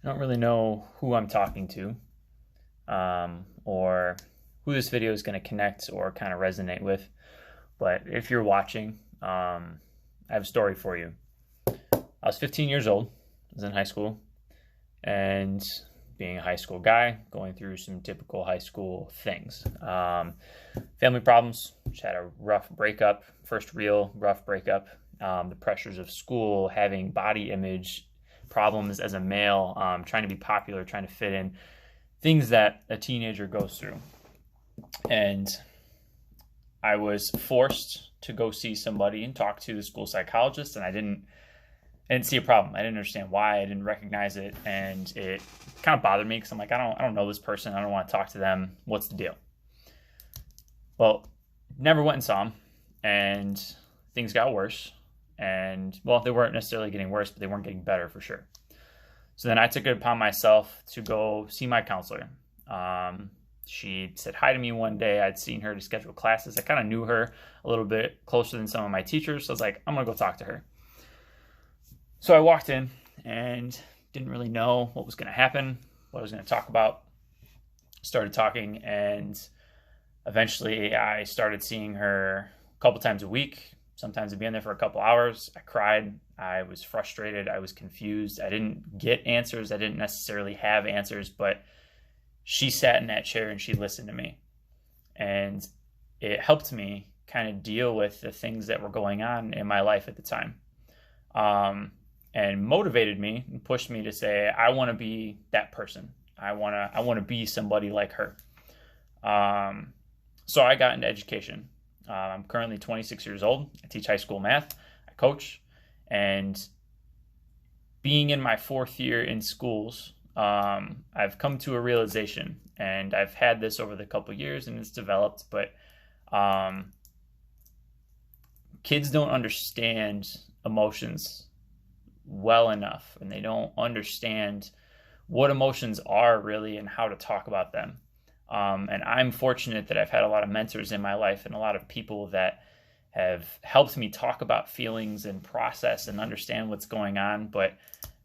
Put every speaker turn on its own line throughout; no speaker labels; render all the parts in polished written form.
I don't really know who I'm talking to, or who this video is going to connect or kind of resonate with. But if you're watching, I have a story for you. I was 15 years old. I was in high school, and being a high school guy, going through some typical high school things. Family problems, just had a rough breakup, first real rough breakup. The pressures of school, having body image problems as a male, trying to be popular, trying to fit in, things that a teenager goes through. And I was forced to go see somebody and talk to the school psychologist, and I didn't see a problem. I didn't understand why. I didn't recognize it, and it kind of bothered me because I'm like, I don't know this person. I don't want to talk to them. What's the deal? Well, never went and saw him, and things got worse. And, well, they weren't necessarily getting worse, but they weren't getting better for sure. So then I took it upon myself to go see my counselor. She said hi to me one day. I'd seen her to schedule classes. I kind of knew her a little bit closer than some of my teachers. So I was like, I'm going to go talk to her. So I walked in and didn't really know what was going to happen, what I was going to talk about. Started talking, and eventually I started seeing her a couple times a week. Sometimes I'd be in there for a couple hours. I cried. I was frustrated. I was confused. I didn't get answers. I didn't necessarily have answers, but she sat in that chair and she listened to me. And it helped me kind of deal with the things that were going on in my life at the time. And motivated me and pushed me to say, I want to be that person. I want to be somebody like her. So I got into education. I'm currently 26 years old. I teach high school math. I coach. And being in my fourth year in schools, I've come to a realization, and I've had this over the couple years and it's developed, but kids don't understand emotions well enough, and they don't understand what emotions are really and how to talk about them. And I'm fortunate that I've had a lot of mentors in my life and a lot of people that have helped me talk about feelings and process and understand what's going on. But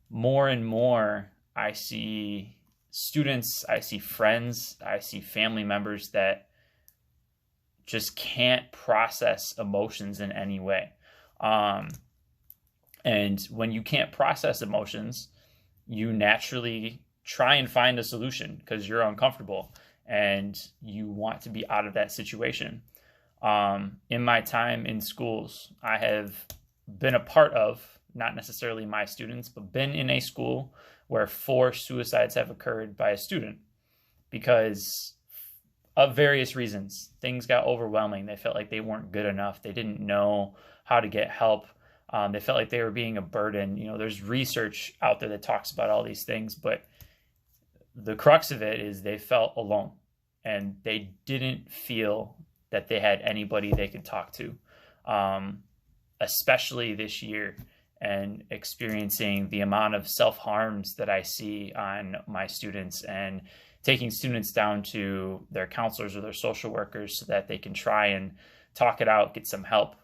more and more, I see students, I see friends, I see family members that just can't process emotions in any way. And when you can't process emotions, you naturally try and find a solution because you're uncomfortable and you want to be out of that situation. In my time in schools, I have been a part of, not necessarily my students, but been in a school where 4 suicides have occurred by a student because of various reasons. Things got overwhelming. They felt like they weren't good enough. They didn't know how to get help. They felt like they were being a burden. You know, there's research out there that talks about all these things, but the crux of it is they felt alone and they didn't feel that they had anybody they could talk to, especially this year, and experiencing the amount of self-harms that I see on my students and taking students down to their counselors or their social workers so that they can try and talk it out, get some help.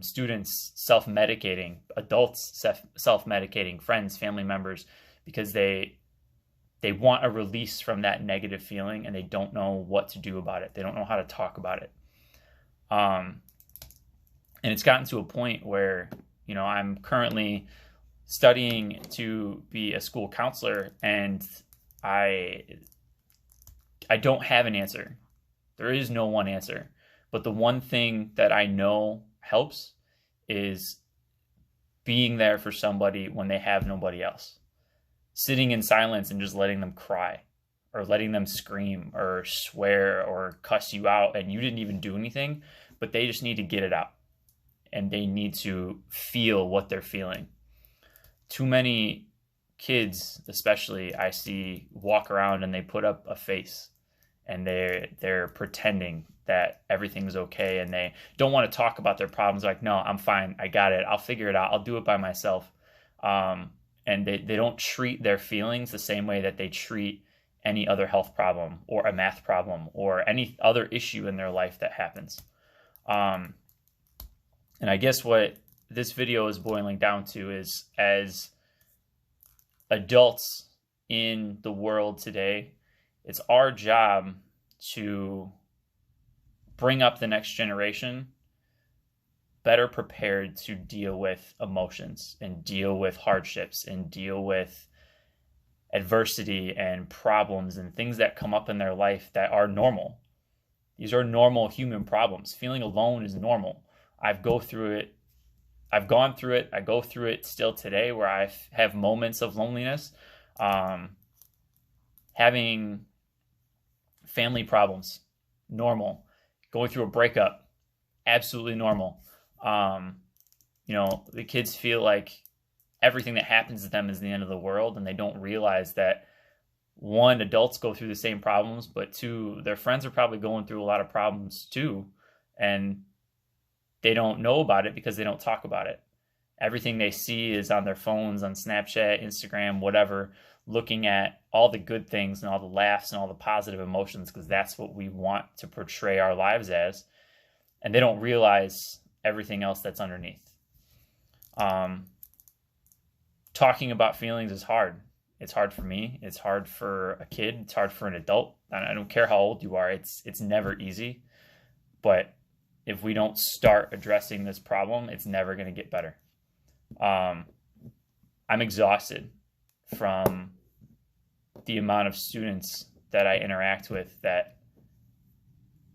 Students self-medicating, adults self-medicating, friends, family members, because they want a release from that negative feeling and they don't know what to do about it. They don't know how to talk about it. And it's gotten to a point where, you know, I'm currently studying to be a school counselor, and I don't have an answer. There is no one answer. But the one thing that I know helps is being there for somebody when they have nobody else. Sitting in silence and just letting them cry or letting them scream or swear or cuss you out and you didn't even do anything, but they just need to get it out and they need to feel what they're feeling. Too many kids, especially, I see walk around and they put up a face and they're pretending that everything's okay and they don't want to talk about their problems. Like, no, I'm fine. I got it. I'll figure it out. I'll do it by myself. And they don't treat their feelings the same way that they treat any other health problem or a math problem or any other issue in their life that happens. And I guess what this video is boiling down to is, as adults in the world today, it's our job to bring up the next generation better prepared to deal with emotions and deal with hardships and deal with adversity and problems and things that come up in their life that are normal. These are normal human problems. Feeling alone is normal. I've gone through it. I go through it still today, where I have moments of loneliness. Having family problems, normal. Going through a breakup, absolutely normal. The kids feel like everything that happens to them is the end of the world, and they don't realize that, one, adults go through the same problems, but two, their friends are probably going through a lot of problems too, and they don't know about it because they don't talk about it. Everything they see is on their phones, on Snapchat, Instagram, whatever, looking at all the good things and all the laughs and all the positive emotions, because that's what we want to portray our lives as, and they don't realize everything else that's underneath. Talking about feelings is hard. It's hard for me. It's hard for a kid. It's hard for an adult. I don't care how old you are. It's never easy. But if we don't start addressing this problem, it's never going to get better. I'm exhausted from the amount of students that I interact with that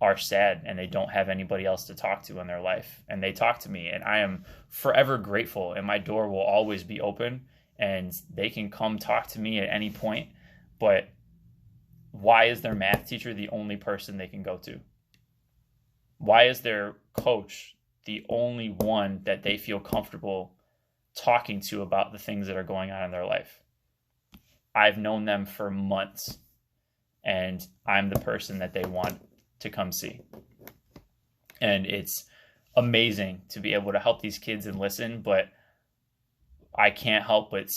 are sad and they don't have anybody else to talk to in their life. And they talk to me, and I am forever grateful, and my door will always be open, and they can come talk to me at any point. But why is their math teacher the only person they can go to? Why is their coach the only one that they feel comfortable talking to about the things that are going on in their life? I've known them for months, and I'm the person that they want to come see. And it's amazing to be able to help these kids and listen, but I can't help but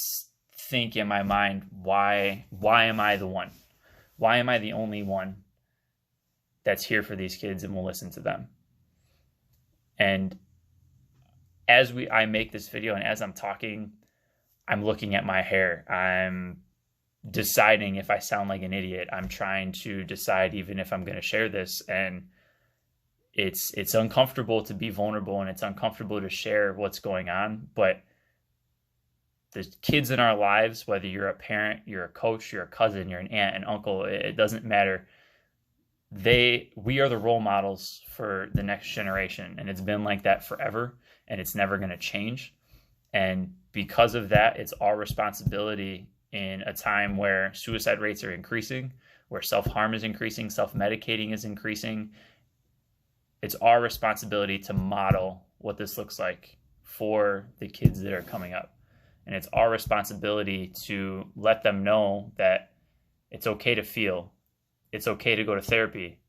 think in my mind, why am I the one? Why am I the only one that's here for these kids and will listen to them? And as I make this video and as I'm talking, I'm looking at my hair. I'm deciding if I sound like an idiot. I'm trying to decide even if I'm going to share this, and it's uncomfortable to be vulnerable, and it's uncomfortable to share what's going on. But the kids in our lives, whether you're a parent, you're a coach, you're a cousin, you're an aunt, an uncle, it doesn't matter. We are the role models for the next generation, and it's been like that forever, and it's never going to change. And because of that, it's our responsibility in a time where suicide rates are increasing, where self-harm is increasing, self-medicating is increasing. It's our responsibility to model what this looks like for the kids that are coming up. And it's our responsibility to let them know that it's okay to feel. It's okay to go to therapy.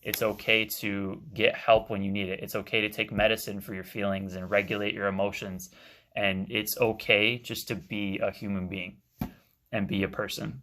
It's okay to get help when you need it. It's okay to take medicine for your feelings and regulate your emotions. And it's okay just to be a human being and be a person.